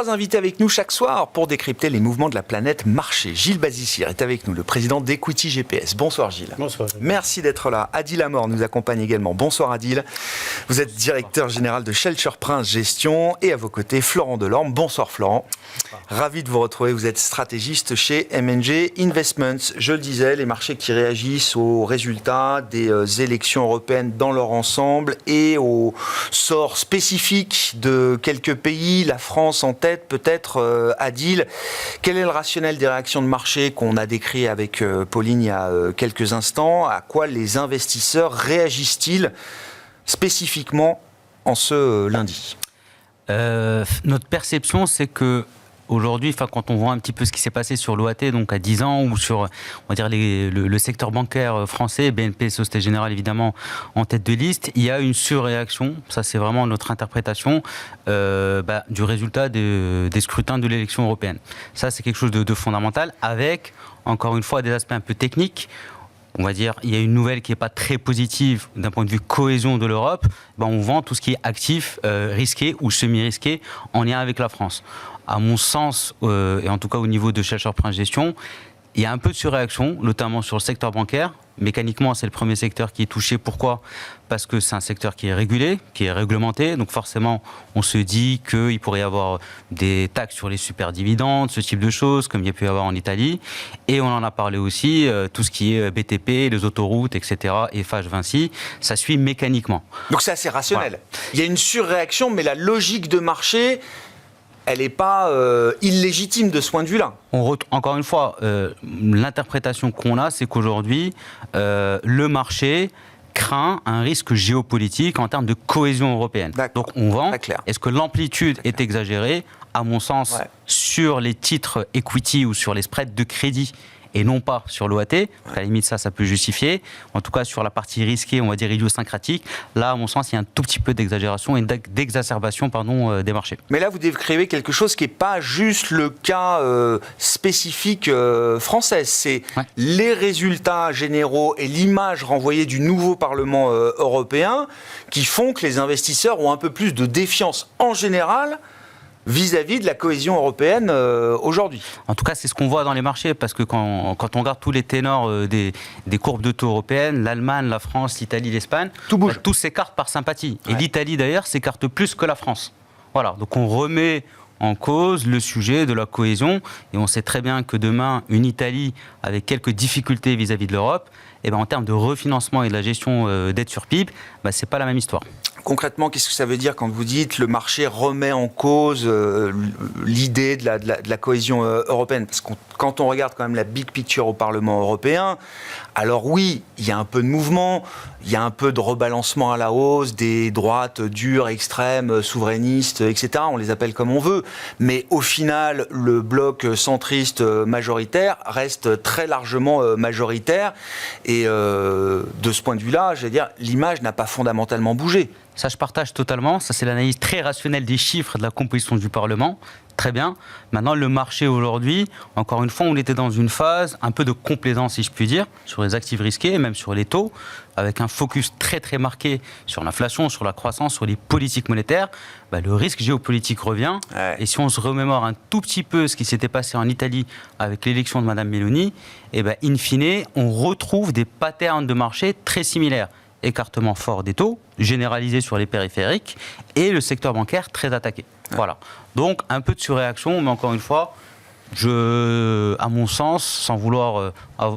3 invités avec nous chaque soir pour décrypter les mouvements de la planète marché. Gilles Bazissir est avec nous, le président d'Equity GPS. Bonsoir Gilles. Bonsoir. Merci d'être là. Adil Amor nous accompagne également. Bonsoir Adil. Vous êtes directeur général de Shelter Prince Gestion et à vos côtés Florent Delorme. Bonsoir Florent. Ravi de vous retrouver. Vous êtes stratégiste chez M&G Investments. Je le disais, les marchés qui réagissent aux résultats des élections européennes dans leur ensemble et au sort spécifique de quelques pays, la France en tête peut-être. Adil, quel est le rationnel des réactions de marché qu'on a décrit avec Pauline il y a quelques instants? À quoi les investisseurs réagissent-ils spécifiquement en ce lundi? Notre perception, c'est que aujourd'hui, quand on voit un petit peu ce qui s'est passé sur l'OAT, donc à 10 ans, ou sur, on va dire, le secteur bancaire français, BNP, Société Générale évidemment en tête de liste, il y a une surréaction, ça c'est vraiment notre interprétation, du résultat des scrutins de l'élection européenne. Ça c'est quelque chose de fondamental, avec, encore une fois, des aspects un peu techniques. On va dire, il y a une nouvelle qui n'est pas très positive d'un point de vue cohésion de l'Europe. On vend tout ce qui est actif, risqué ou semi-risqué en lien avec la France. À mon sens, et en tout cas au niveau de Shelter Prince Gestion, il y a un peu de surréaction, notamment sur le secteur bancaire. Mécaniquement, c'est le premier secteur qui est touché. Pourquoi ? Parce que c'est un secteur qui est régulé, qui est réglementé. Donc forcément, on se dit qu'il pourrait y avoir des taxes sur les superdividendes, ce type de choses, comme il y a pu y avoir en Italie. Et on en a parlé aussi, tout ce qui est BTP, les autoroutes, etc., Eiffage, Vinci, ça suit mécaniquement. Donc c'est assez rationnel. Voilà. Il y a une surréaction, mais la logique de marché, elle n'est pas illégitime de ce point de vue-là. Encore une fois, l'interprétation qu'on a, c'est qu'aujourd'hui, le marché craint un risque géopolitique en termes de cohésion européenne. Donc on vend. Est-ce que l'amplitude est exagérée ? À mon sens, sur les titres equity ou sur les spreads de crédit, et non pas sur l'OAT, à la limite ça peut justifier. En tout cas sur la partie risquée, on va dire idiosyncratique, là à mon sens il y a un tout petit peu d'exagération et d'exacerbation des marchés. Mais là vous décrivez quelque chose qui n'est pas juste le cas spécifique français, c'est les résultats généraux et l'image renvoyée du nouveau Parlement européen qui font que les investisseurs ont un peu plus de défiance en général vis-à-vis de la cohésion européenne aujourd'hui. En tout cas, c'est ce qu'on voit dans les marchés, parce que quand on regarde tous les ténors des courbes de taux européennes, l'Allemagne, la France, l'Italie, l'Espagne, tout bouge. Tous s'écartent par sympathie. Et l'Italie, d'ailleurs, s'écarte plus que la France. Voilà, donc on remet en cause le sujet de la cohésion, et on sait très bien que demain, une Italie avec quelques difficultés vis-à-vis de l'Europe, en termes de refinancement et de la gestion dette sur PIB, c'est pas la même histoire. Concrètement, qu'est-ce que ça veut dire quand vous dites le marché remet en cause l'idée de la cohésion européenne? Parce que quand on regarde quand même la big picture au Parlement européen, alors oui, il y a un peu de mouvement, il y a un peu de rebalancement à la hausse des droites dures, extrêmes, souverainistes, etc. On les appelle comme on veut. Mais au final, le bloc centriste majoritaire reste très largement majoritaire. Et de ce point de vue-là, je veux dire, l'image n'a pas fondamentalement bougé. Ça, je partage totalement. Ça, c'est l'analyse très rationnelle des chiffres de la composition du Parlement. Très bien. Maintenant, le marché aujourd'hui, encore une fois, on était dans une phase un peu de complaisance, si je puis dire, sur les actifs risqués, même sur les taux, avec un focus très très marqué sur l'inflation, sur la croissance, sur les politiques monétaires. Le risque géopolitique revient. Et si on se remémore un tout petit peu ce qui s'était passé en Italie avec l'élection de Mme Meloni, in fine, on retrouve des patterns de marché très similaires. Écartement fort des taux, généralisé sur les périphériques, et le secteur bancaire très attaqué. Voilà. Donc, un peu de surréaction, mais encore une fois, à mon sens, sans vouloir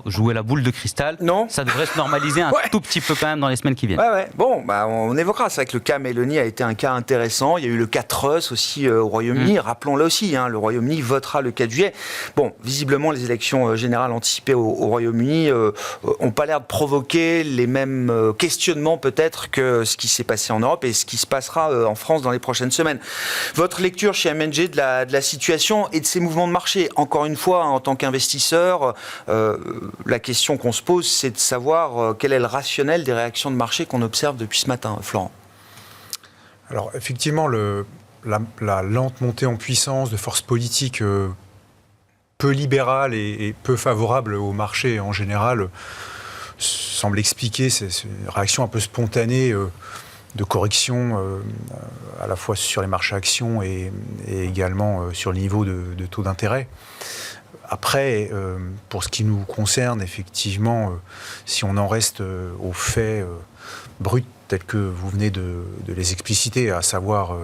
jouer la boule de cristal, ça devrait se normaliser un tout petit peu quand même dans les semaines qui viennent. Bon, on évoquera. C'est vrai que le cas Meloni a été un cas intéressant. Il y a eu le cas Truss aussi au Royaume-Uni. Rappelons-le aussi, le Royaume-Uni votera le 4 juillet. Bon, visiblement, les élections générales anticipées au Royaume-Uni n'ont pas l'air de provoquer les mêmes questionnements peut-être que ce qui s'est passé en Europe et ce qui se passera en France dans les prochaines semaines. Votre lecture chez M&G de la situation et de ces mouvements de marché, encore une fois, en tant qu'investisseur, la question qu'on se pose, c'est de savoir quel est le rationnel des réactions de marché qu'on observe depuis ce matin. Florent. Alors, effectivement, la lente montée en puissance de forces politiques peu libérales et peu favorables au marché en général semble expliquer ces réactions un peu spontanées correction à la fois sur les marchés actions et également sur le niveau de taux d'intérêt. Après, pour ce qui nous concerne, effectivement, si on en reste aux faits bruts tels que vous venez de les expliciter, à savoir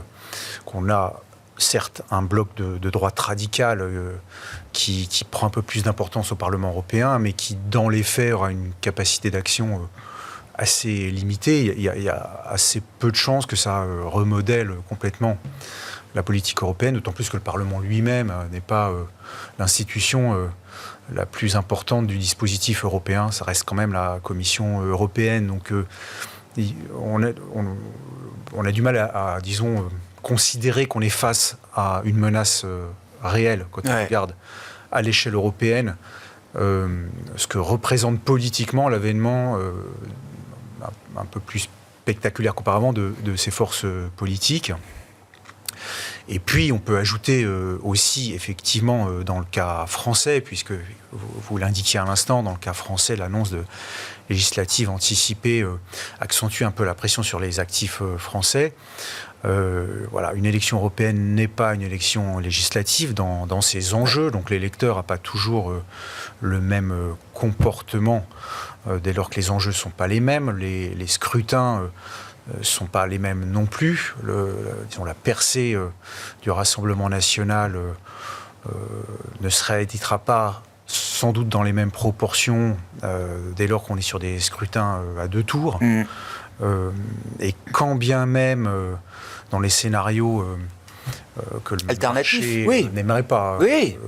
qu'on a certes un bloc de droite radicale qui prend un peu plus d'importance au Parlement européen, mais qui, dans les faits, aura une capacité d'action assez limitée. Il y a assez peu de chances que ça remodèle complètement la politique européenne, d'autant plus que le Parlement lui-même n'est pas l'institution la plus importante du dispositif européen. Ça reste quand même la Commission européenne. Donc on a du mal à disons, considérer qu'on est face à une menace réelle quand on regarde à l'échelle européenne ce que représente politiquement l'avènement un peu plus spectaculaire qu'auparavant de ces forces politiques. Et puis, on peut ajouter aussi, effectivement, dans le cas français, puisque vous l'indiquiez à l'instant, dans le cas français, l'annonce de législative anticipée accentue un peu la pression sur les actifs français. Voilà, une élection européenne n'est pas une élection législative dans ses enjeux, donc l'électeur n'a pas toujours le même comportement dès lors que les enjeux ne sont pas les mêmes. Les scrutins ne sont pas les mêmes non plus. Disons, la percée du Rassemblement national ne se rééditera pas sans doute dans les mêmes proportions dès lors qu'on est sur des scrutins à 2 tours. Et quand bien même dans les scénarios que le marché n'aimerait pas,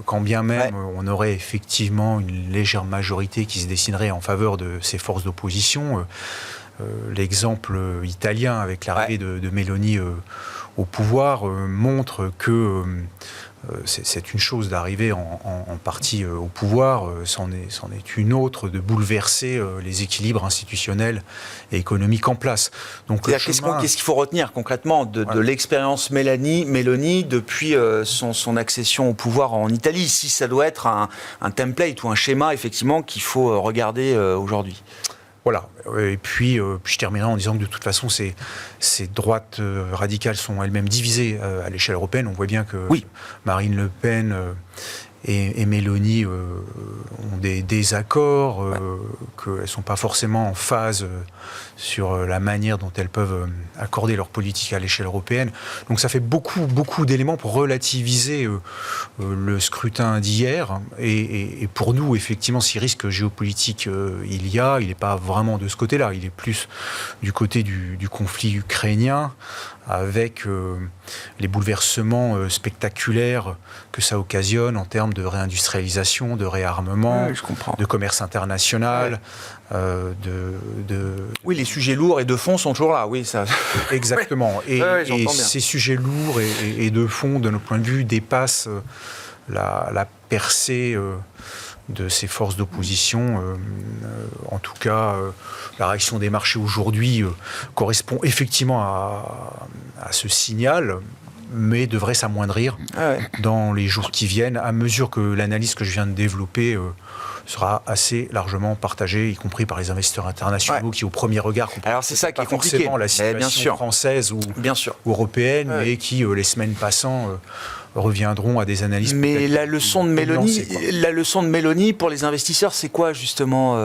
quand bien même on aurait effectivement une légère majorité qui se dessinerait en faveur de ces forces d'opposition, l'exemple italien avec l'arrivée de Meloni au pouvoir montre que c'est une chose d'arriver en partie au pouvoir, c'en est une autre de bouleverser les équilibres institutionnels et économiques en place. Donc, qu'est-ce qu'il faut retenir concrètement de l'expérience Meloni depuis son accession au pouvoir en Italie, si ça doit être un template ou un schéma effectivement qu'il faut regarder aujourd'hui? Voilà. Et puis, je terminerai en disant que de toute façon, ces droites radicales sont elles-mêmes divisées à l'échelle européenne. On voit bien que Marine Le Pen et Meloni ont des désaccords, qu'elles ne sont pas forcément en phase sur la manière dont elles peuvent accorder leur politique à l'échelle européenne. Donc ça fait beaucoup d'éléments pour relativiser le scrutin d'hier. Et pour nous, effectivement, si risque géopolitique il n'est pas vraiment de ce côté-là. Il est plus du côté du conflit ukrainien, avec les bouleversements spectaculaires que ça occasionne en termes de réindustrialisation, de réarmement, de commerce international. Oui, les sujets lourds et de fond sont toujours là, oui. Ça... Exactement. Et ces sujets lourds et de fond, de notre point de vue, dépassent la percée de ces forces d'opposition. En tout cas, la réaction des marchés aujourd'hui correspond effectivement à ce signal, mais devrait s'amoindrir dans les jours qui viennent, à mesure que l'analyse que je viens de développer sera assez largement partagée, y compris par les investisseurs internationaux qui, au premier regard, alors c'est ça qui est compliqué, forcément la situation française ou européenne, mais qui, les semaines passant, reviendront à des analyses. Mais la leçon de Meloni pour les investisseurs, c'est quoi justement,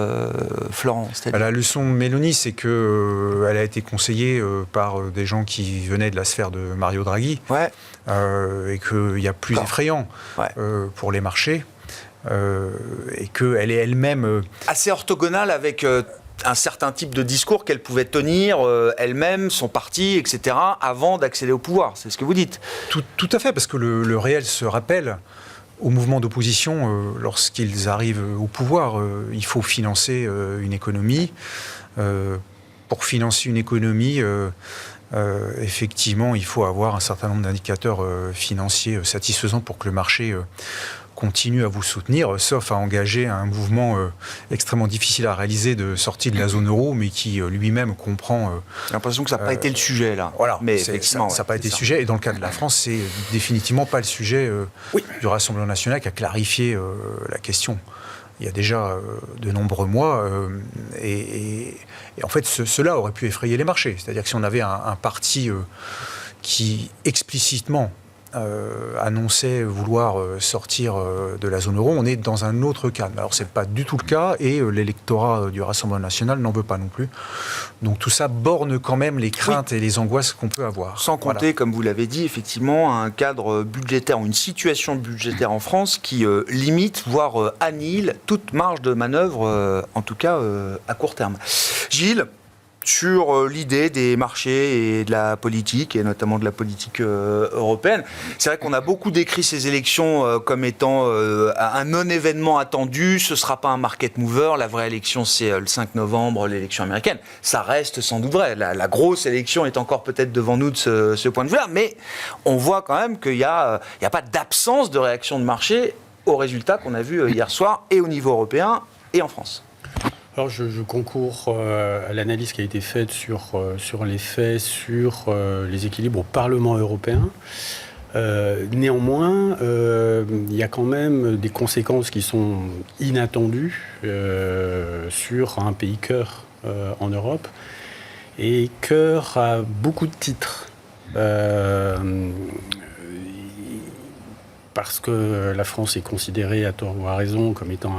Florent? La leçon de Meloni, c'est que elle a été conseillée par des gens qui venaient de la sphère de Mario Draghi, et qu'il y a plus effrayant pour les marchés, et qu'elle est elle-même assez orthogonale avec un certain type de discours qu'elle pouvait tenir elle-même, son parti, etc., avant d'accéder au pouvoir. C'est ce que vous dites. Tout à fait, parce que le réel se rappelle au mouvement d'opposition, lorsqu'ils arrivent au pouvoir, il faut financer une économie. Pour financer une économie, effectivement, il faut avoir un certain nombre d'indicateurs financiers satisfaisants pour que le marché continue à vous soutenir, sauf à engager un mouvement extrêmement difficile à réaliser de sortie de la zone euro, mais qui lui-même comprend... J'ai l'impression que ça n'a pas été le sujet, là. Voilà, mais effectivement, ça n'a pas été le sujet. Et dans le cas de la France, c'est définitivement pas le sujet du Rassemblement national qui a clarifié la question. il y a déjà de nombreux mois. Et en fait, cela aurait pu effrayer les marchés. C'est-à-dire que si on avait un parti qui explicitement annonçait vouloir sortir de la zone euro, on est dans un autre cadre. Alors, ce n'est pas du tout le cas, et l'électorat du Rassemblement national n'en veut pas non plus. Donc, tout ça borne quand même les craintes et les angoisses qu'on peut avoir. Sans compter, comme vous l'avez dit, effectivement, un cadre budgétaire ou une situation budgétaire en France qui limite, voire annihile toute marge de manœuvre, en tout cas à court terme. Gilles, sur l'idée des marchés et de la politique, et notamment de la politique européenne. C'est vrai qu'on a beaucoup décrit ces élections comme étant un non-événement attendu, ce ne sera pas un market mover, la vraie élection c'est le 5 novembre, l'élection américaine. Ça reste sans doute vrai, la grosse élection est encore peut-être devant nous de ce point de vue-là, mais on voit quand même qu'il n'y a pas d'absence de réaction de marché aux résultats qu'on a vus hier soir, et au niveau européen et en France. Alors je concours à l'analyse qui a été faite sur les faits, sur les équilibres au Parlement européen. Néanmoins, il y a quand même des conséquences qui sont inattendues sur un pays cœur en Europe. Et cœur a beaucoup de titres. Parce que la France est considérée, à tort ou à raison, comme étant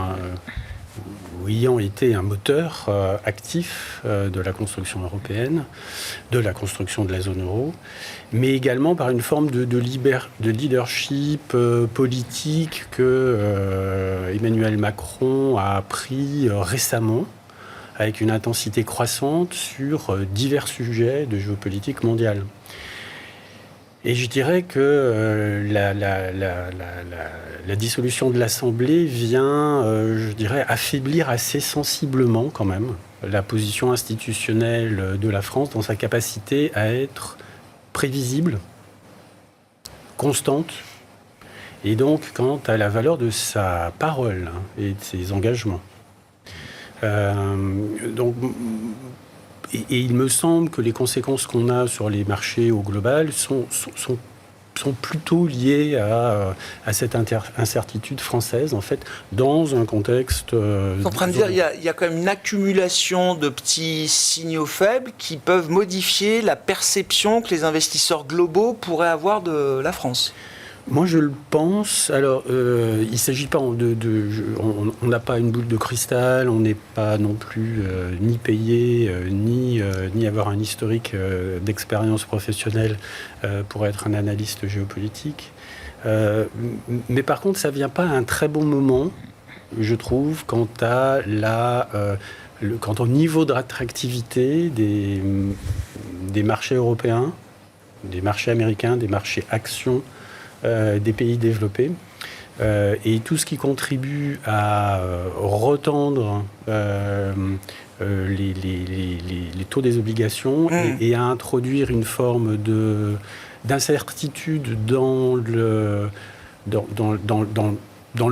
ayant été un moteur actif de la construction européenne, de la construction de la zone euro, mais également par une forme de leadership politique que Emmanuel Macron a pris récemment, avec une intensité croissante sur divers sujets de géopolitique mondiale. Et je dirais que la dissolution de l'Assemblée vient, je dirais, affaiblir assez sensiblement quand même la position institutionnelle de la France dans sa capacité à être prévisible, constante, et donc quant à la valeur de sa parole et de ses engagements. Et il me semble que les conséquences qu'on a sur les marchés au global sont plutôt liées à cette incertitude française, en fait, dans un contexte... Vous êtes en train de dire qu'il y a quand même une accumulation de petits signaux faibles qui peuvent modifier la perception que les investisseurs globaux pourraient avoir de la France. Moi, je le pense. Alors, il ne s'agit pas on n'a pas une boule de cristal, on n'est pas non plus ni payé, ni avoir un historique d'expérience professionnelle pour être un analyste géopolitique. Mais par contre, ça ne vient pas à un très bon moment, je trouve, quant au niveau d'attractivité des marchés européens, des marchés américains, des marchés actions, des pays développés, et tout ce qui contribue à retendre les taux des obligations et à introduire une forme d'incertitude dans le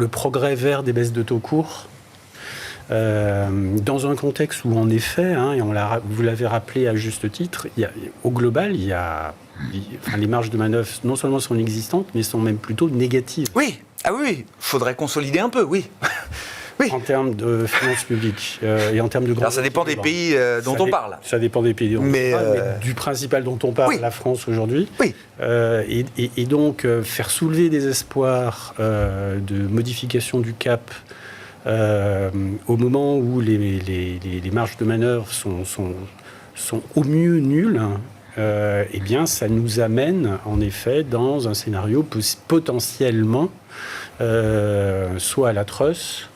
progrès vers des baisses de taux courts, dans un contexte où, en effet, et vous l'avez rappelé à juste titre, au global, les marges de manœuvre non seulement sont inexistantes, mais sont même plutôt négatives. Oui, il faudrait consolider un peu, oui. En termes de finances publiques et en termes de... Alors ça dépend des pays dont on parle. Ça dépend des pays dont on parle, mais du principal dont on parle, la France aujourd'hui. Oui. Et donc, faire soulever des espoirs de modification du cap au moment où les marges de manœuvre sont au mieux nulles, eh bien, ça nous amène, en effet, dans un scénario potentiellement soit à la truss,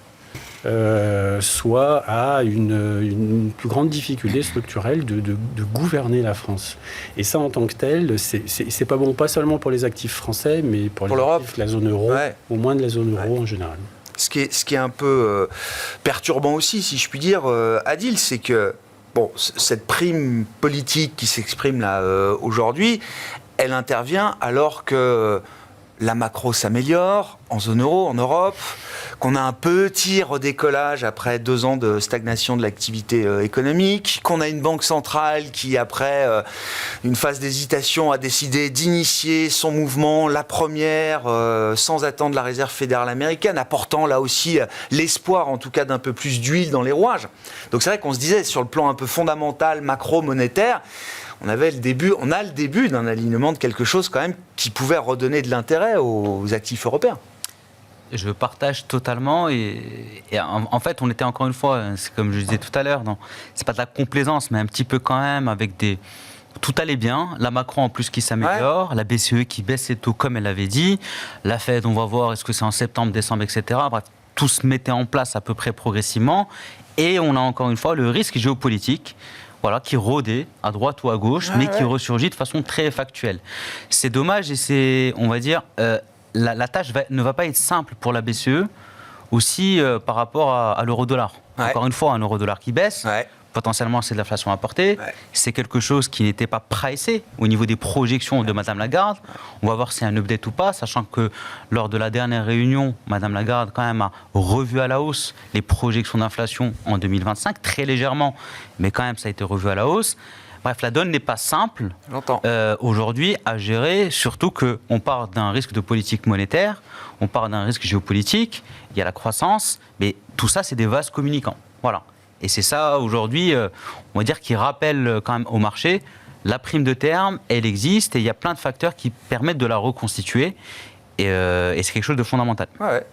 soit à une plus grande difficulté structurelle de gouverner la France. Et ça, en tant que tel, c'est pas bon, pas seulement pour les actifs français, mais pour les actifs de la zone euro, au moins de la zone euro en général. Ce qui est un peu perturbant aussi, si je puis dire, Adil, c'est que cette prime politique qui s'exprime là aujourd'hui, elle intervient alors que la macro s'améliore en zone euro, en Europe, qu'on a un petit redécollage après 2 ans de stagnation de l'activité économique, qu'on a une banque centrale qui, après une phase d'hésitation, a décidé d'initier son mouvement, la première, sans attendre la réserve fédérale américaine, apportant là aussi l'espoir, en tout cas, d'un peu plus d'huile dans les rouages. Donc c'est vrai qu'on se disait, sur le plan un peu fondamental, macro-monétaire, on a le début d'un alignement de quelque chose quand même qui pouvait redonner de l'intérêt aux actifs européens. Je partage totalement et en fait, on était encore une fois, c'est comme je disais tout à l'heure, c'est pas de la complaisance, mais un petit peu quand même avec des... Tout allait bien, la Macron en plus qui s'améliore, la BCE qui baisse ses taux comme elle l'avait dit, la Fed, on va voir est-ce que c'est en septembre, décembre, etc. Bref, tout se mettait en place à peu près progressivement et on a encore une fois le risque géopolitique. Voilà, qui rôdait à droite ou à gauche, mais qui ressurgit de façon très factuelle. C'est dommage et c'est, on va dire, la tâche ne va pas être simple pour la BCE, aussi par rapport à l'euro-dollar. Encore une fois, un euro-dollar qui baisse, potentiellement c'est de l'inflation importée, c'est quelque chose qui n'était pas pricé au niveau des projections de Madame Lagarde. On va voir si c'est un update ou pas, sachant que lors de la dernière réunion, Madame Lagarde quand même a revu à la hausse les projections d'inflation en 2025, très légèrement, mais quand même ça a été revu à la hausse. Bref, la donne n'est pas simple aujourd'hui à gérer, surtout qu'on part d'un risque de politique monétaire, on part d'un risque géopolitique, il y a la croissance, mais tout ça c'est des vases communicants. Voilà. Et c'est ça, aujourd'hui, on va dire, qui rappelle quand même au marché, la prime de terme, elle existe et il y a plein de facteurs qui permettent de la reconstituer. Et c'est quelque chose de fondamental. Ouais.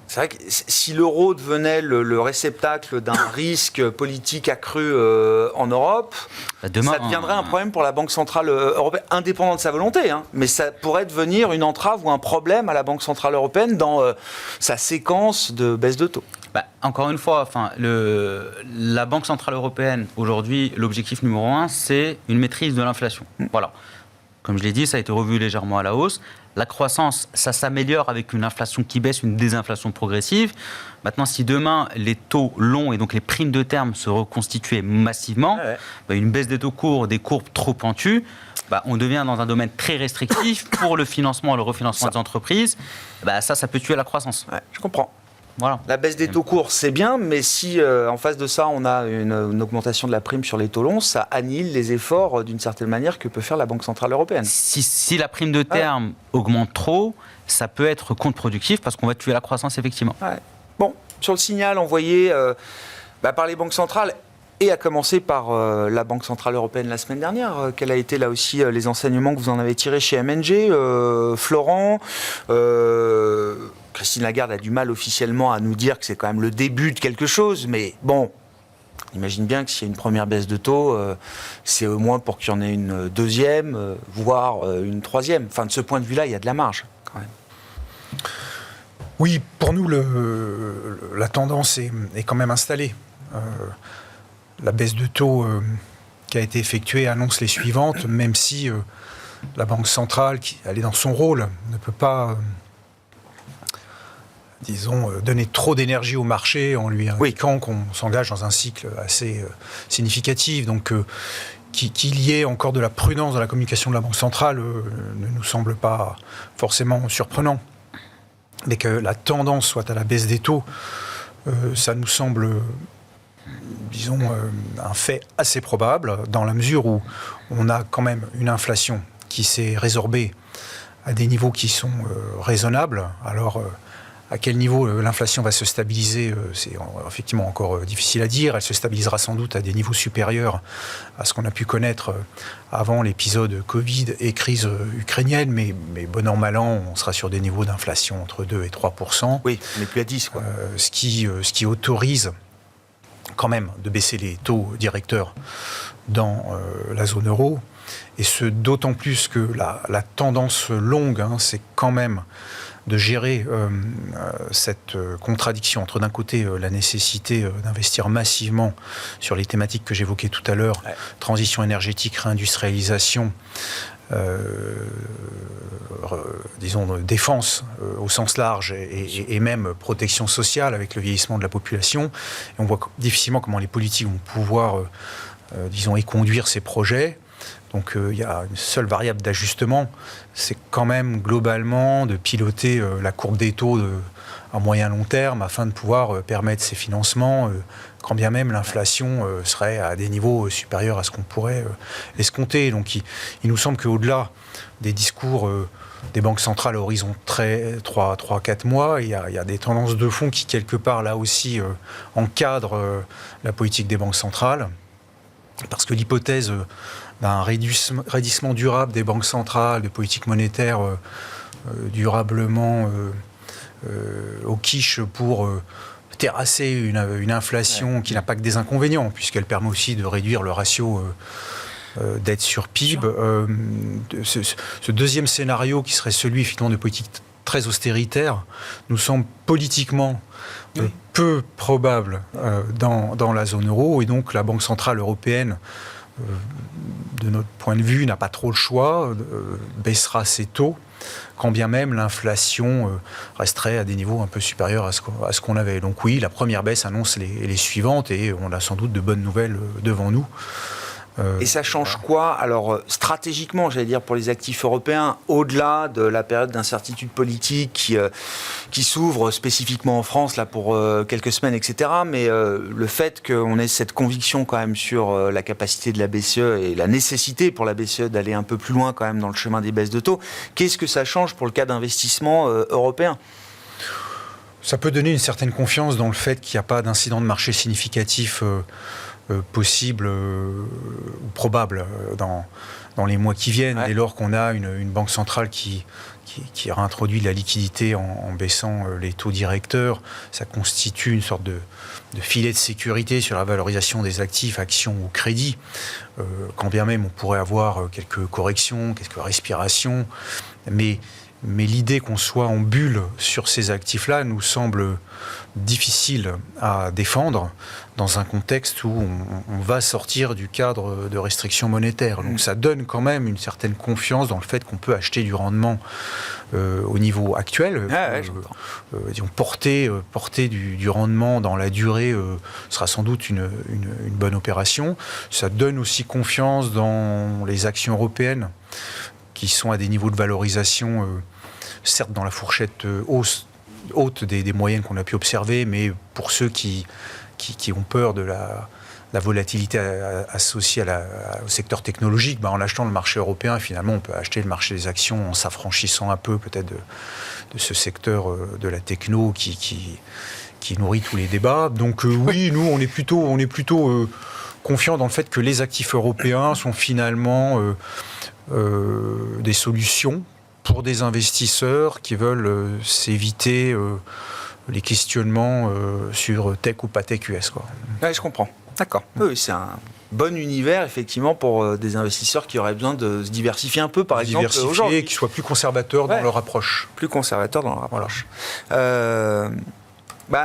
C'est vrai que si l'euro devenait le réceptacle d'un risque politique accru en Europe, demain, ça deviendrait un problème pour la Banque Centrale Européenne, indépendant de sa volonté, hein, mais ça pourrait devenir une entrave ou un problème à la Banque Centrale Européenne dans sa séquence de baisse de taux. Encore une fois, la Banque Centrale Européenne, aujourd'hui, l'objectif numéro 1, c'est une maîtrise de l'inflation. Voilà. Comme je l'ai dit, ça a été revu légèrement à la hausse. La croissance, ça s'améliore avec une inflation qui baisse, une désinflation progressive. Maintenant, si demain, les taux longs et donc les primes de terme se reconstituaient massivement, une baisse des taux courts, des courbes trop pentues, on devient dans un domaine très restrictif pour le financement et le refinancement des entreprises. Ça peut tuer la croissance. Ouais, je comprends. Voilà. La baisse des taux courts, c'est bien, mais si en face de ça, on a une augmentation de la prime sur les taux longs, ça annule les efforts d'une certaine manière que peut faire la Banque Centrale Européenne. Si la prime de terme augmente trop, ça peut être contre-productif parce qu'on va tuer la croissance, effectivement. Ouais. Bon, sur le signal envoyé par les banques centrales, et à commencer par la Banque Centrale Européenne la semaine dernière, quels a été là aussi les enseignements que vous en avez tirés chez M&G, Florent Christine Lagarde a du mal officiellement à nous dire que c'est quand même le début de quelque chose, mais bon, on imagine bien que s'il y a une première baisse de taux, c'est au moins pour qu'il y en ait une deuxième, voire une troisième. Enfin, de ce point de vue-là, il y a de la marge, quand même. Oui, pour nous, la tendance est quand même installée. La baisse de taux qui a été effectuée annonce les suivantes, même si la Banque centrale, elle est dans son rôle, ne peut pas... donner trop d'énergie au marché en lui indiquant qu'on s'engage dans un cycle assez significatif. Donc, qu'il y ait encore de la prudence dans la communication de la Banque centrale ne nous semble pas forcément surprenant. Mais que la tendance soit à la baisse des taux, ça nous semble, un fait assez probable, dans la mesure où on a quand même une inflation qui s'est résorbée à des niveaux qui sont raisonnables. Alors, à quel niveau l'inflation va se stabiliser, c'est effectivement encore difficile à dire. Elle se stabilisera sans doute à des niveaux supérieurs à ce qu'on a pu connaître avant l'épisode Covid et crise ukrainienne, mais bon an, mal an, on sera sur des niveaux d'inflation entre 2 et 3%. Oui, mais plus à 10, quoi. Ce qui autorise quand même de baisser les taux directeurs dans la zone euro. Et ce d'autant plus que la tendance longue, c'est quand même de gérer cette contradiction entre d'un côté la nécessité d'investir massivement sur les thématiques que j'évoquais tout à l'heure, transition énergétique, réindustrialisation, défense au sens large et même protection sociale avec le vieillissement de la population. Et on voit difficilement comment les politiques vont pouvoir, éconduire ces projets. Donc il y a une seule variable d'ajustement, c'est quand même globalement de piloter la courbe des taux à moyen long terme afin de pouvoir permettre ces financements, quand bien même l'inflation serait à des niveaux supérieurs à ce qu'on pourrait escompter. Donc il nous semble qu'au-delà des discours des banques centrales à horizon 3-4 mois, il y a des tendances de fond qui, quelque part, là aussi, encadrent la politique des banques centrales. Parce que l'hypothèse d'un raidissement durable des banques centrales, de politique monétaire durablement au quiche pour terrasser une inflation qui n'a pas que des inconvénients, puisqu'elle permet aussi de réduire le ratio dette sur PIB. Ce deuxième scénario, qui serait celui finalement de politique très austéritaire, nous semble politiquement peu probable dans la zone euro, et donc la Banque centrale européenne, de notre point de vue, n'a pas trop le choix, baissera ses taux, quand bien même l'inflation resterait à des niveaux un peu supérieurs à ce qu'on avait. Donc oui, la première baisse annonce les suivantes, et on a sans doute de bonnes nouvelles devant nous. Et ça change quoi, alors stratégiquement, j'allais dire, pour les actifs européens, au-delà de la période d'incertitude politique qui s'ouvre spécifiquement en France là pour quelques semaines, etc. Mais le fait qu'on ait cette conviction quand même sur la capacité de la BCE et la nécessité pour la BCE d'aller un peu plus loin quand même dans le chemin des baisses de taux, qu'est-ce que ça change pour le cas d'investissement européen ? Ça peut donner une certaine confiance dans le fait qu'il n'y a pas d'incident de marché significatif possible ou probable dans les mois qui viennent, dès lors qu'on a une banque centrale qui réintroduit la liquidité en baissant les taux directeurs. Ça constitue une sorte de filet de sécurité sur la valorisation des actifs, actions ou crédits. Quand bien même on pourrait avoir quelques corrections, quelques respirations, mais l'idée qu'on soit en bulle sur ces actifs-là nous semble difficile à défendre dans un contexte où on va sortir du cadre de restrictions monétaires. Donc ça donne quand même une certaine confiance dans le fait qu'on peut acheter du rendement au niveau actuel. Disons, porter du rendement dans la durée sera sans doute une bonne opération. Ça donne aussi confiance dans les actions européennes qui sont à des niveaux de valorisation, certes dans la fourchette haute des moyennes qu'on a pu observer, mais pour ceux qui ont peur de la volatilité associée au secteur technologique, en achetant le marché européen, finalement, on peut acheter le marché des actions en s'affranchissant un peu peut-être de ce secteur de la techno qui nourrit tous les débats. Donc oui, nous, on est plutôt confiants dans le fait que les actifs européens sont finalement des solutions pour des investisseurs qui veulent s'éviter les questionnements sur tech ou pas tech US. Ouais, je comprends. D'accord. Oui, c'est un bon univers, effectivement, pour des investisseurs qui auraient besoin de se diversifier un peu, par exemple, aujourd'hui. Qui soient plus conservateurs dans leur approche. Plus conservateurs dans leur approche.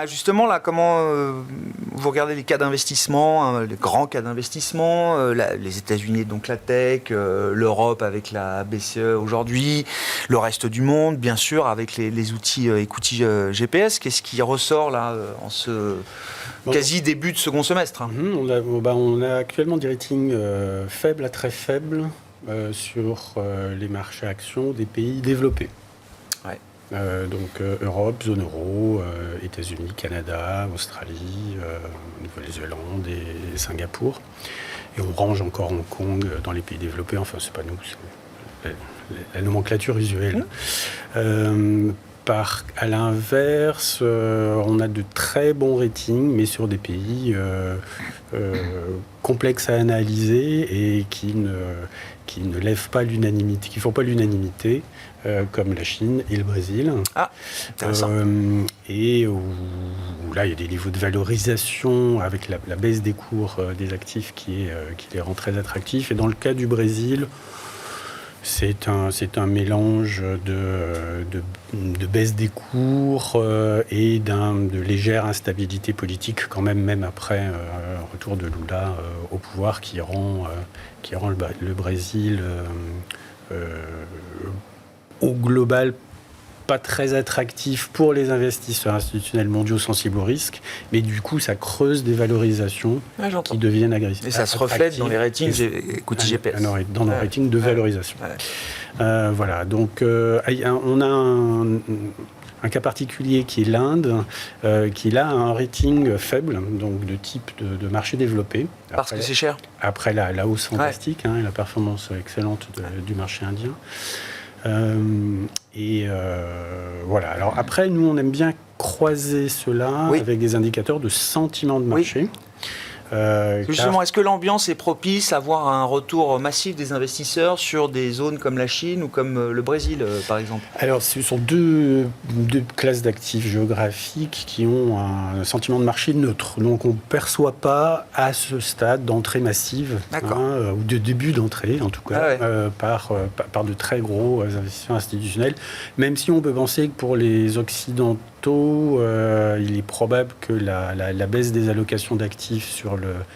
Justement, là, comment vous regardez les cas d'investissement, les grands cas d'investissement, les États-Unis, donc la tech, l'Europe avec la BCE aujourd'hui, le reste du monde, bien sûr, avec les outils equity GPS. Qu'est-ce qui ressort là en ce quasi début de second semestre? On a actuellement des ratings faibles à très faibles sur les marchés actions des pays développés. Donc Europe, zone euro, États-Unis, Canada, Australie, Nouvelle-Zélande et Singapour. Et on range encore Hong Kong dans les pays développés. Enfin, c'est pas nous, c'est la nomenclature usuelle. À l'inverse, on a de très bons ratings, mais sur des pays complexes à analyser et qui ne lèvent pas l'unanimité, qui font pas l'unanimité, comme la Chine et le Brésil. Intéressant. Et où là, il y a des niveaux de valorisation avec la baisse des cours des actifs qui les rend très attractifs. Et dans le cas du Brésil, c'est un mélange de baisse des cours et de légère instabilité politique quand même après un retour de Lula au pouvoir qui rend le Brésil au global pas très attractif pour les investisseurs institutionnels mondiaux sensibles au risque, mais du coup, ça creuse des valorisations qui deviennent agressives. Et ça se reflète dans les ratings equity GPS. Dans nos ratings de valorisation. Voilà, donc on a un cas particulier qui est l'Inde, qui a un rating faible, donc de type de marché développé. Parce que c'est cher. Après la hausse fantastique et la performance excellente du marché indien. Voilà. Alors après, nous, on aime bien croiser cela avec des indicateurs de sentiment de marché. Justement, est-ce que l'ambiance est propice à avoir un retour massif des investisseurs sur des zones comme la Chine ou comme le Brésil, par exemple? Alors, ce sont deux classes d'actifs géographiques qui ont un sentiment de marché neutre. Donc, on ne perçoit pas à ce stade d'entrée massive, ou de début d'entrée, en tout cas, par de très gros investisseurs institutionnels. Même si on peut penser que pour les Occidentaux, il est probable que la baisse des allocations d'actifs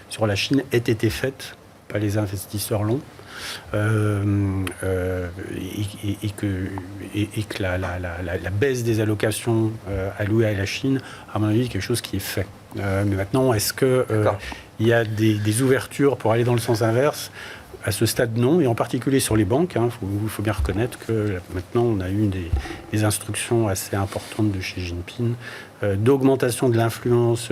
sur la Chine ait été faite par les investisseurs longs et que la baisse des allocations allouées à la Chine, à mon avis, est quelque chose qui est fait. Mais maintenant, est-ce qu'il y a des ouvertures pour aller dans le sens inverse ? À ce stade, non, et en particulier sur les banques. Il faut bien reconnaître que maintenant, on a eu des instructions assez importantes de Xi Jinping d'augmentation de l'influence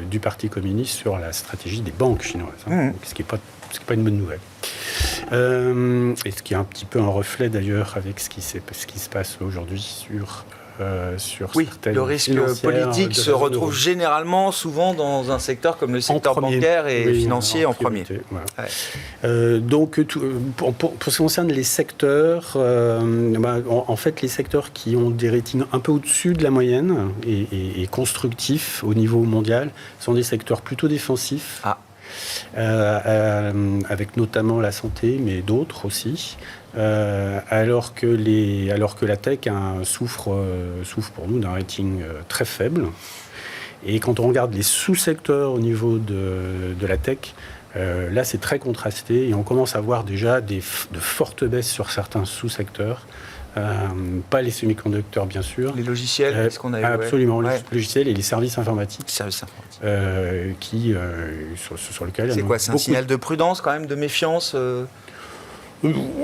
du Parti communiste sur la stratégie des banques chinoises, ce qui n'est pas une bonne nouvelle. Et ce qui est un petit peu un reflet d'ailleurs avec ce qui se passe aujourd'hui sur le risque politique se retrouve généralement souvent dans un secteur comme le secteur bancaire et financier en premier. Voilà. Donc, pour ce qui concerne les secteurs, en fait, les secteurs qui ont des ratings un peu au-dessus de la moyenne et constructifs au niveau mondial sont des secteurs plutôt défensifs. Avec notamment la santé, mais d'autres aussi. Alors que la tech souffre pour nous d'un rating très faible. Et quand on regarde les sous-secteurs au niveau de la tech, là c'est très contrasté et on commence à voir déjà de fortes baisses sur certains sous-secteurs. Pas les semi-conducteurs, bien sûr. Les logiciels, est-ce qu'on a eu absolument, les logiciels et les services informatiques. Sur lesquels... C'est quoi, c'est un signal de prudence quand même, de méfiance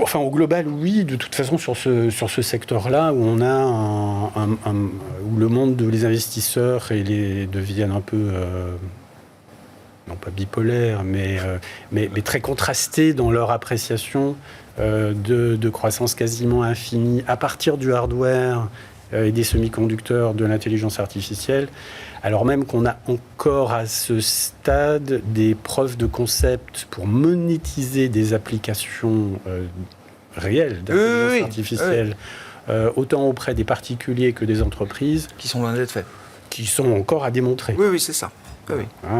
Enfin, au global, oui. De toute façon, sur ce secteur-là, où on a où le monde des investisseurs deviennent un peu, non pas bipolaires, mais très contrastés dans leur appréciation de croissance quasiment infinie à partir du hardware et des semi-conducteurs, de l'intelligence artificielle, alors même qu'on a encore à ce stade des preuves de concept pour monétiser des applications réelles d'intelligence artificielle, autant auprès des particuliers que des entreprises. Qui sont loin d'être faits. Qui sont encore à démontrer. Oui, c'est ça.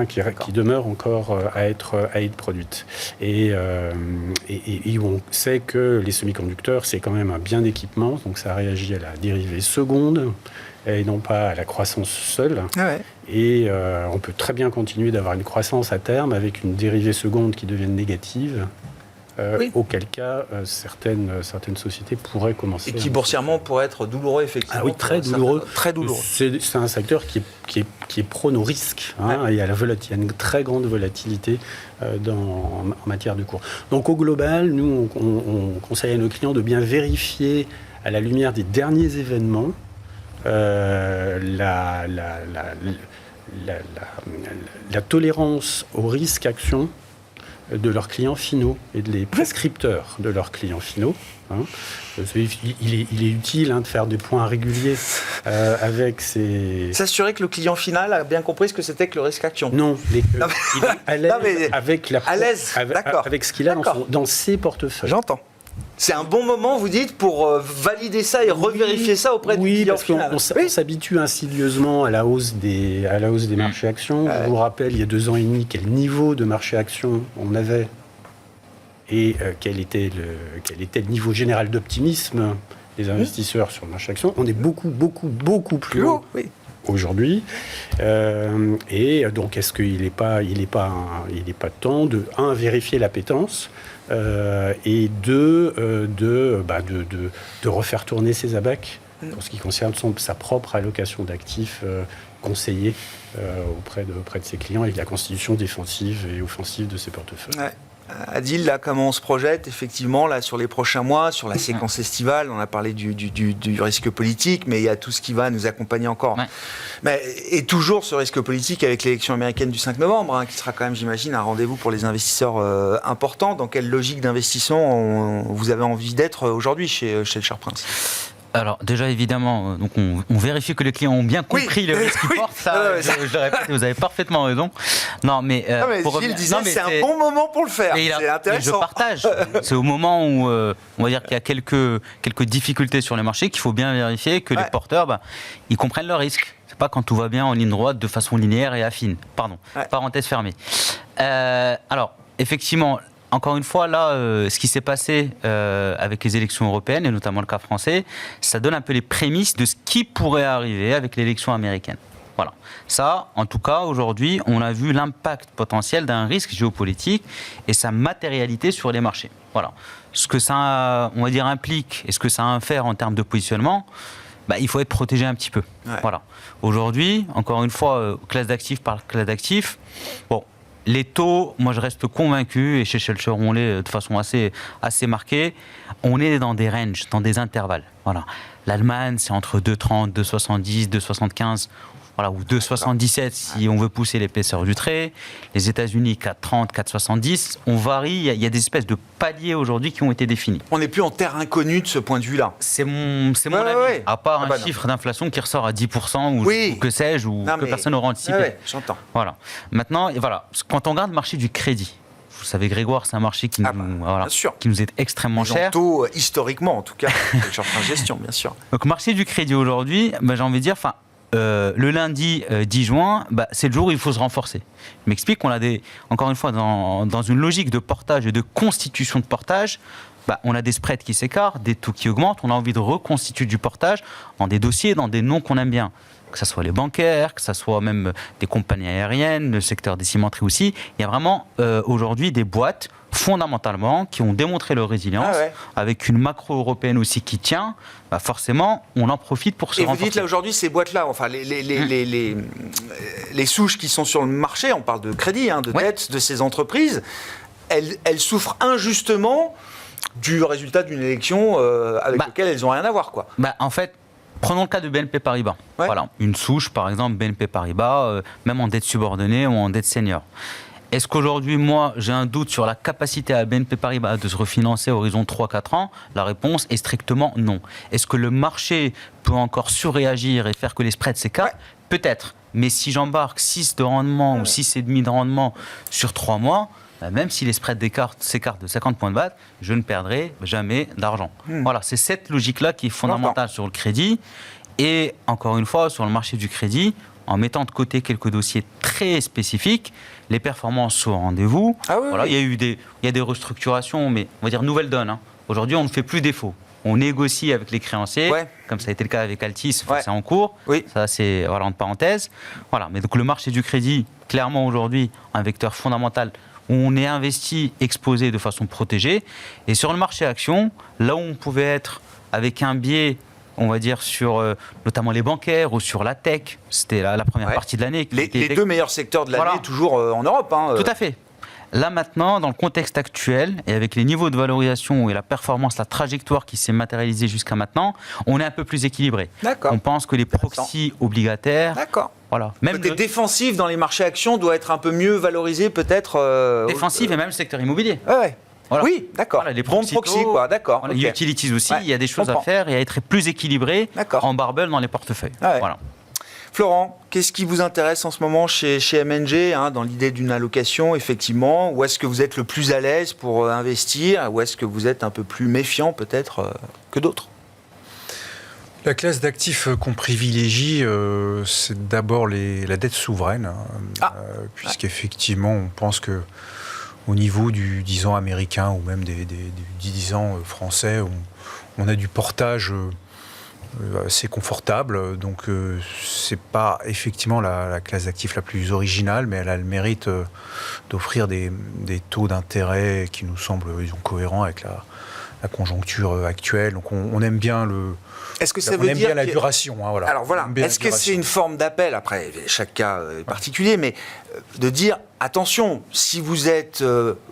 Qui demeure encore à être produite. Et on sait que les semi-conducteurs, c'est quand même un bien d'équipement, donc ça réagit à la dérivée seconde et non pas à la croissance seule. Et on peut très bien continuer d'avoir une croissance à terme avec une dérivée seconde qui devienne négative. Auquel cas, certaines sociétés pourraient commencer... Et qui boursièrement pourraient être douloureux, effectivement. Ah oui, très douloureux. Très douloureux. C'est un secteur qui est prône au risque. Il y a une très grande volatilité en matière de cours. Donc au global, nous, on conseille à nos clients de bien vérifier, à la lumière des derniers événements, la tolérance au risque action de leurs clients finaux et des prescripteurs de leurs clients finaux. Il est utile de faire des points réguliers avec ces... S'assurer que le client final a bien compris ce que c'était que le risque action. Non, il est à l'aise avec ce qu'il a dans ses portefeuilles. J'entends. C'est un bon moment, vous dites, pour valider ça et revérifier ça auprès du client final. On s'habitue insidieusement à la hausse des marchés actions. Je vous rappelle, il y a 2 ans et demi, quel niveau de marché actions on avait et quel était le niveau général d'optimisme des investisseurs sur le marché actions. On est beaucoup plus haut aujourd'hui. Et donc, est-ce qu'il n'est pas temps de, vérifier l'appétence et de refaire tourner ses abacs pour ce qui concerne sa propre allocation d'actifs conseillés auprès de ses clients, avec la constitution défensive et offensive de ses portefeuilles. Ouais. Adil, là, comment on se projette effectivement là, sur les prochains mois, sur la séquence estivale? On a parlé du risque politique, mais il y a tout ce qui va nous accompagner encore. Ouais. Et toujours ce risque politique avec l'élection américaine du 5 novembre, qui sera quand même, j'imagine, un rendez-vous pour les investisseurs importants. Dans quelle logique d'investissement vous avez envie d'être aujourd'hui chez Shelter Prince? Alors déjà évidemment, donc on vérifie que les clients ont bien compris le risque qu'ils portent. Ça, je le répète, vous avez parfaitement raison. Non mais Gilles disait c'est un bon moment pour le faire. C'est intéressant. Je partage. C'est au moment où on va dire qu'il y a quelques difficultés sur les marchés qu'il faut bien vérifier que les porteurs ils comprennent le risque. C'est pas quand tout va bien en ligne droite de façon linéaire et affine. Pardon. Parenthèse fermée. Alors effectivement. Encore une fois, là, ce qui s'est passé avec les élections européennes, et notamment le cas français, ça donne un peu les prémices de ce qui pourrait arriver avec l'élection américaine. Voilà. Ça, en tout cas, aujourd'hui, on a vu l'impact potentiel d'un risque géopolitique et sa matérialité sur les marchés. Voilà. Ce que ça, on va dire, implique et ce que ça infère en termes de positionnement, il faut être protégé un petit peu. Ouais. Voilà. Aujourd'hui, encore une fois, classe d'actifs par classe d'actifs, bon. Les taux, moi je reste convaincu, et chez Shelter on l'est de façon assez marquée, on est dans des ranges, dans des intervalles. Voilà. L'Allemagne, c'est entre 2,30, 2,70, 2,75, voilà, ou 2,77 si on veut pousser l'épaisseur du trait. Les États-Unis, 4,30, 4,70. On varie, il y a des espèces de paliers aujourd'hui qui ont été définis. On n'est plus en terre inconnue de ce point de vue-là. C'est mon avis. À part un chiffre d'inflation qui ressort à 10% ou que sais-je, ou que personne n'aura anticipé. J'entends. Voilà. Maintenant, quand on regarde le marché du crédit, vous savez, Grégoire, c'est un marché qui nous est extrêmement cher. Taux, historiquement, en tout cas, en gestion, bien sûr. Donc, marché du crédit aujourd'hui, j'ai envie de dire, le lundi 10 juin, c'est le jour où il faut se renforcer. Je m'explique qu'on a encore une fois, dans une logique de portage et de constitution de portage, on a des spreads qui s'écartent, des taux qui augmentent, on a envie de reconstituer du portage dans des dossiers, dans des noms qu'on aime bien. Que ce soit les bancaires, que ce soit même des compagnies aériennes, le secteur des cimenteries aussi. Il y a vraiment aujourd'hui des boîtes, fondamentalement, qui ont démontré leur résilience, avec une macro européenne aussi qui tient. Forcément, on en profite pour se renforcer. Et vous dites là aujourd'hui, ces boîtes-là, enfin les souches qui sont sur le marché, on parle de crédit, de dette de ces entreprises, elles souffrent injustement du résultat d'une élection avec laquelle elles n'ont rien à voir, quoi. En fait, prenons le cas de BNP Paribas. Voilà, une souche, par exemple, BNP Paribas, même en dette subordonnée ou en dette senior. Est-ce qu'aujourd'hui, moi, j'ai un doute sur la capacité à BNP Paribas de se refinancer à horizon 3-4 ans? La réponse est strictement non. Est-ce que le marché peut encore surréagir et faire que les spreads s'écartent? Peut-être. Mais si j'embarque 6 de rendement ou 6,5 de rendement sur 3 mois, même si les spreads s'écartent de 50 points de base, je ne perdrai jamais d'argent. Voilà, c'est cette logique-là qui est fondamentale sur le crédit. Et encore une fois, sur le marché du crédit, en mettant de côté quelques dossiers très spécifiques, les performances sont au rendez-vous. Il y a des restructurations, mais on va dire nouvelle donne. Aujourd'hui, on ne fait plus défaut. On négocie avec les créanciers, comme ça a été le cas avec Altis, c'est en cours. Ça, c'est entre parenthèses. Voilà. Mais donc le marché du crédit, clairement aujourd'hui, un vecteur fondamental où on est investi, exposé de façon protégée. Et sur le marché action, là où on pouvait être avec un biais, on va dire, sur notamment les bancaires ou sur la tech, c'était la première partie de l'année. Les deux meilleurs secteurs de l'année, toujours en Europe. Tout à fait. Là maintenant, dans le contexte actuel, et avec les niveaux de valorisation et la performance, la trajectoire qui s'est matérialisée jusqu'à maintenant, on est un peu plus équilibré. On pense que les proxys obligataires... Voilà. Même le défensif dans les marchés actions doit être un peu mieux valorisé peut-être... défensif et même le secteur immobilier. Voilà. Oui, d'accord. Voilà, les proxys, d'accord. Les utilities aussi, il y a des choses à faire et à être plus équilibré en barbell dans les portefeuilles. Voilà. Florent, qu'est-ce qui vous intéresse en ce moment chez M&G, dans l'idée d'une allocation, effectivement? Où est-ce que vous êtes le plus à l'aise pour investir? Où est-ce que vous êtes un peu plus méfiant, peut-être, que d'autres? La classe d'actifs qu'on privilégie, c'est d'abord la dette souveraine, puisqu'effectivement, on pense que au niveau du 10 ans américain ou même des 10 ans français, on a du portage assez confortable, donc c'est pas effectivement la classe d'actifs la plus originale, mais elle a le mérite d'offrir des taux d'intérêt qui nous semblent cohérents avec conjoncture actuelle. Donc on aime bien Est-ce que ça veut dire la duration. Voilà. Alors voilà, est-ce que c'est une forme d'appel, après chaque cas est particulier, mais de dire attention, si vous êtes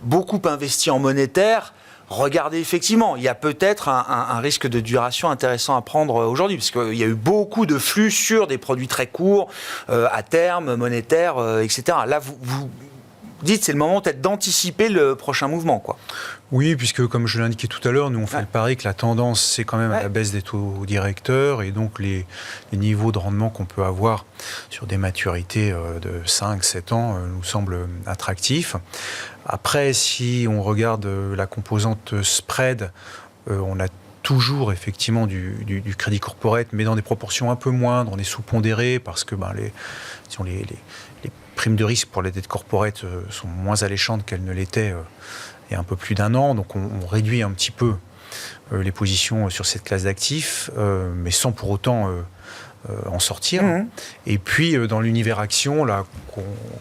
beaucoup investi en monétaire, regardez effectivement, il y a peut-être un risque de duration intéressant à prendre aujourd'hui, parce qu'il y a eu beaucoup de flux sur des produits très courts, à terme, monétaires, etc. Là, vous dites c'est le moment peut-être d'anticiper le prochain mouvement, quoi. Oui, puisque comme je l'indiquais tout à l'heure, nous on fait le pari que la tendance c'est quand même à la baisse des taux directeurs, et donc les niveaux de rendement qu'on peut avoir sur des maturités de 5-7 ans nous semblent attractifs. Après, si on regarde la composante spread, on a toujours effectivement du crédit corporate, mais dans des proportions un peu moindres. On est sous-pondéré parce que les primes de risque pour les dettes corporate sont moins alléchantes qu'elles ne l'étaient il y a un peu plus d'un an. Donc on réduit un petit peu les positions sur cette classe d'actifs, mais sans pour autant en sortir. Et puis dans l'univers action, là,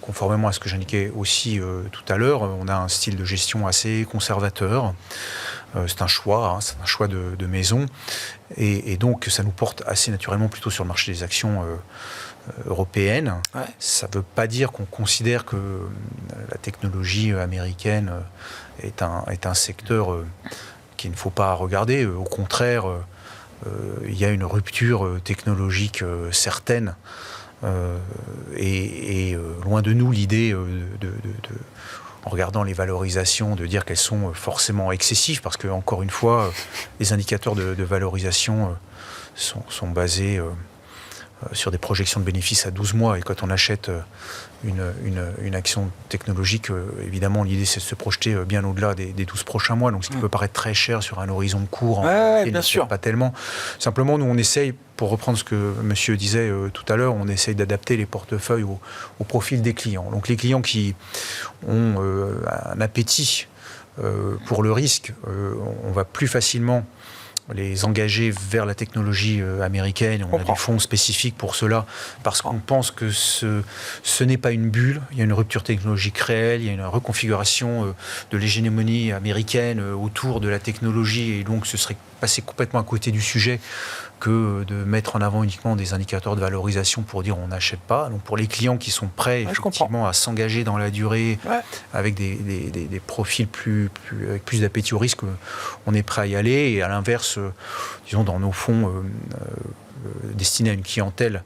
conformément à ce que j'indiquais aussi tout à l'heure, on a un style de gestion assez conservateur. C'est un choix de maison, et donc ça nous porte assez naturellement plutôt sur le marché des actions européennes. Ça ne veut pas dire qu'on considère que la technologie américaine est un secteur qu'il ne faut pas regarder. Au contraire, il y a une rupture technologique certaine, et loin de nous l'idée en regardant les valorisations, de dire qu'elles sont forcément excessives, parce que, encore une fois, les indicateurs de valorisation sont basés sur des projections de bénéfices à 12 mois, et quand on achète une action technologique, évidemment, l'idée c'est de se projeter bien au-delà des 12 prochains mois, donc ce qui peut paraître très cher sur un horizon court, bien sûr. Pas tellement. Simplement, nous on essaye, pour reprendre ce que monsieur disait tout à l'heure, on essaye d'adapter les portefeuilles au profil des clients. Donc les clients qui ont un appétit pour le risque, on va plus facilement les engager vers la technologie américaine. On a des fonds spécifiques pour cela, parce qu'on pense que ce n'est pas une bulle, il y a une rupture technologique réelle, il y a une reconfiguration de l'hégémonie américaine autour de la technologie, et donc ce serait passer complètement à côté du sujet que de mettre en avant uniquement des indicateurs de valorisation pour dire on n'achète pas. Donc pour les clients qui sont prêts effectivement à s'engager dans la durée avec des profils avec plus d'appétit au risque, on est prêt à y aller. Et à l'inverse, disons dans nos fonds destinés à une clientèle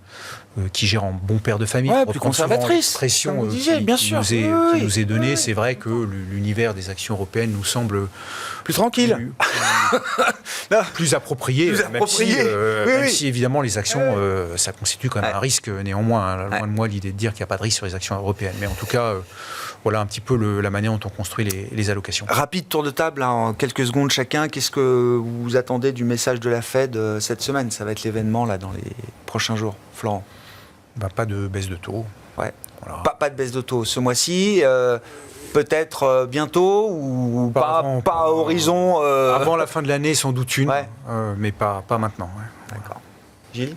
qui gère en bon père de famille, plus conservatrice, pression comme vous disiez, bien sûr, qui nous est donnée. C'est vrai que l'univers des actions européennes nous semble plus tranquille, plus approprié, même si évidemment les actions, ça constitue quand même un risque néanmoins. Loin de moi l'idée de dire qu'il n'y a pas de risque sur les actions européennes, mais en tout cas, voilà un petit peu la manière dont on construit les allocations. Rapide tour de table, en quelques secondes chacun. Qu'est-ce que vous attendez du message de la Fed cette semaine? Ça va être l'événement là dans les prochains jours, Florent. Pas de baisse de taux. Voilà. Pas de baisse de taux ce mois-ci. Peut-être bientôt ou pas à horizon. Avant la fin de l'année, sans doute une, mais pas maintenant. D'accord. Gilles?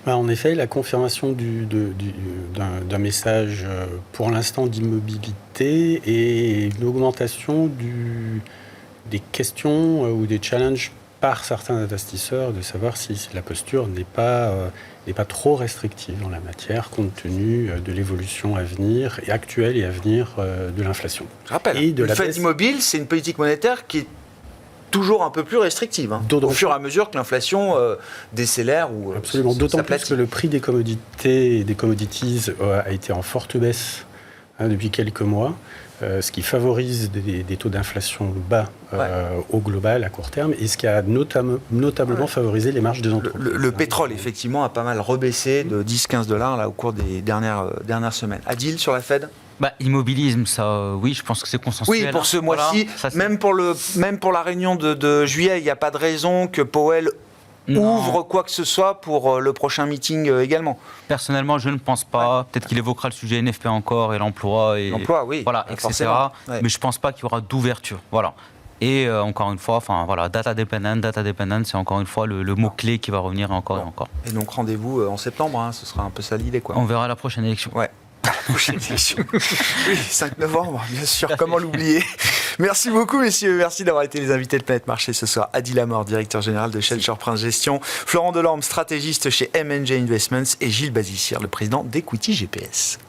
En effet, la confirmation d'un message pour l'instant d'immobilité et une augmentation des questions ou des challenges par certains investisseurs de savoir si la posture n'est pas trop restrictive en la matière, compte tenu de l'évolution à venir, et actuelle et à venir de l'inflation. Je rappelle, le Fed immobile, c'est une politique monétaire qui est toujours un peu plus restrictive, au fur et à mesure que l'inflation décélère ou absolument, d'autant plus que le prix des commodités et des commodities a été en forte baisse depuis quelques mois. Ce qui favorise des taux d'inflation bas au global, à court terme, et ce qui a notablement favorisé les marges des entreprises. Le pétrole, effectivement, a pas mal rebaissé de 10-15 $ là, au cours des dernières semaines. Adil, sur la Fed? Immobilisme, ça, oui, je pense que c'est consensuel. Oui, pour ce mois-ci, même pour la réunion de juillet, il n'y a pas de raison que Powell ouvre quoi que ce soit pour le prochain meeting également. Personnellement, je ne pense pas. Peut-être qu'il évoquera le sujet NFP encore et l'emploi. L'emploi, oui. Voilà, etc. Mais je ne pense pas qu'il y aura d'ouverture. Voilà. Et encore une fois, data dependent, c'est encore une fois le mot-clé qui va revenir encore et encore. Et donc rendez-vous en septembre, ce sera un peu ça l'idée, quoi. On verra la prochaine élection. Ouais. La prochaine élection. Oui, 5 novembre, bien sûr, comment l'oublier. Merci beaucoup, messieurs. Merci d'avoir été les invités de Planète Marché ce soir. Adi Lamort, directeur général de Shell Prince Gestion, Florent Delorme, stratégiste chez M&J Investments, et Gilles Bazissière, le président d'Equity GPS.